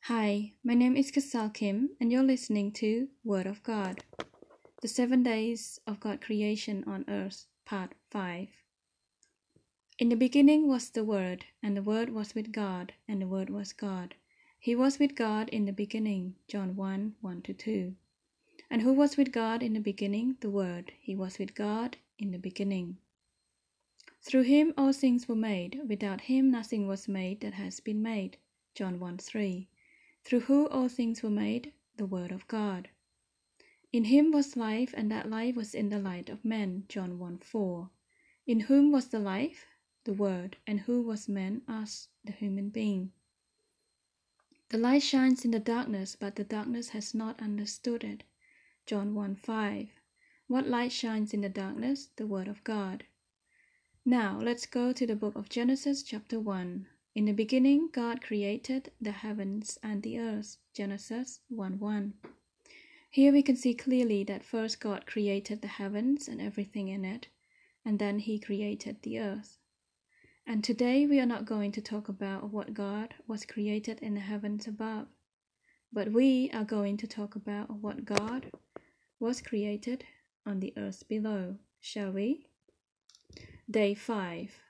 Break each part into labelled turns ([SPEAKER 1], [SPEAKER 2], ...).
[SPEAKER 1] Hi, my name is Kasal Kim, and you're listening to Word of God, the 7 days of God creation on earth, part 5. In the beginning was the Word, and the Word was with God, and the Word was God. He was with God in the beginning, John 1, 1-2. And who was with God in the beginning? The Word. He was with God in the beginning. Through him all things were made. Without him nothing was made that has been made. John 1:3. Through who all things were made? The Word of God. In him was life, and that life was in the light of men. John 1:4. In whom was the life? The Word. And who was man? Us, the human being. The light shines in the darkness, but the darkness has not understood it. John 1:5. What light shines in the darkness? The Word of God. Now, let's go to the book of Genesis chapter 1. In the beginning, God created the heavens and the earth. Genesis 1:1. Here we can see clearly that first God created the heavens and everything in it, and then he created the earth. And today we are not going to talk about what God was created in the heavens above, but we are going to talk about what God was created on the earth below. Shall we? Day 5.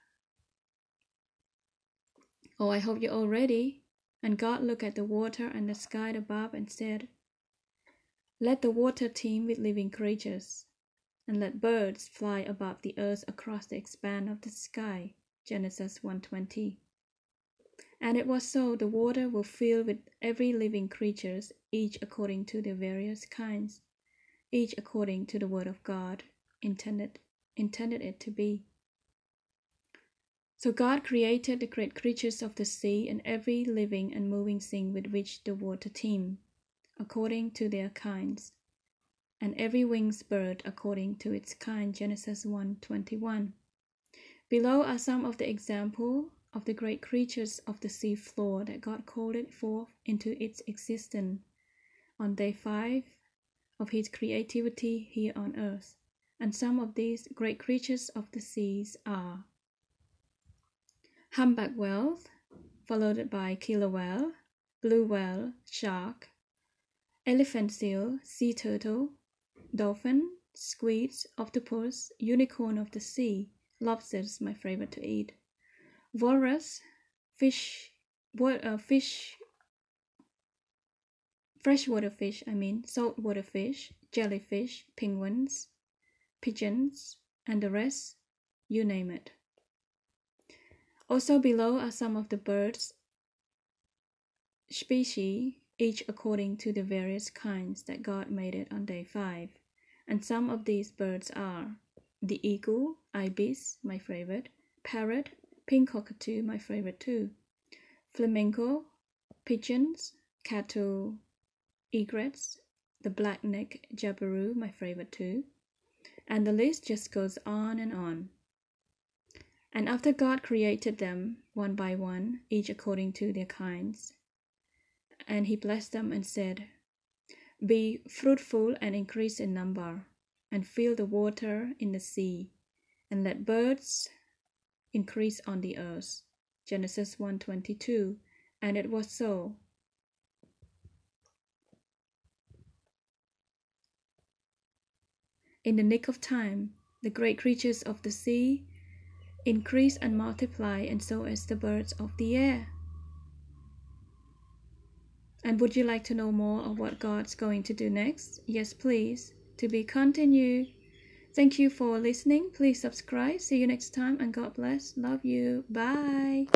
[SPEAKER 1] Oh, I hope you're all ready. And God looked at the water and the sky above and said, "Let the water teem with living creatures, and let birds fly above the earth across the expanse of the sky." Genesis 1:20. And it was so. The water will fill with every living creature, each according to their various kinds, each according to the word of God intended it to be. So God created the great creatures of the sea and every living and moving thing with which the water teemed, according to their kinds, and every winged bird according to its kind. Genesis 1:21. Below are some of the examples of the great creatures of the sea floor that God called it forth into its existence on day 5 of his creativity here on earth. And some of these great creatures of the seas are humpback whale, followed by killer whale, blue whale, shark, elephant seal, sea turtle, dolphin, squid, octopus, unicorn of the sea, lobsters, my favorite to eat, walrus, freshwater fish, saltwater fish, jellyfish, penguins, pigeons, and the rest, you name it. Also below are some of the birds species, each according to the various kinds that God made it on day 5. And some of these birds are the eagle, ibis, my favorite, parrot, pink cockatoo, my favorite too, flamingo, pigeons, cattle, egrets, the black-necked jabiru, my favorite too, and the list just goes on and on. And after God created them one by one, each according to their kinds, and he blessed them and said, "Be fruitful and increase in number, and fill the water in the sea, and let birds increase on the earth." Genesis 1:22. And it was so. In the nick of time, the great creatures of the sea increase and multiply, and so as the birds of the air. And would you like to know more of what God's going to do next? Yes, please. To be continued. Thank you for listening. Please subscribe. See you next time, and God bless. Love you. Bye.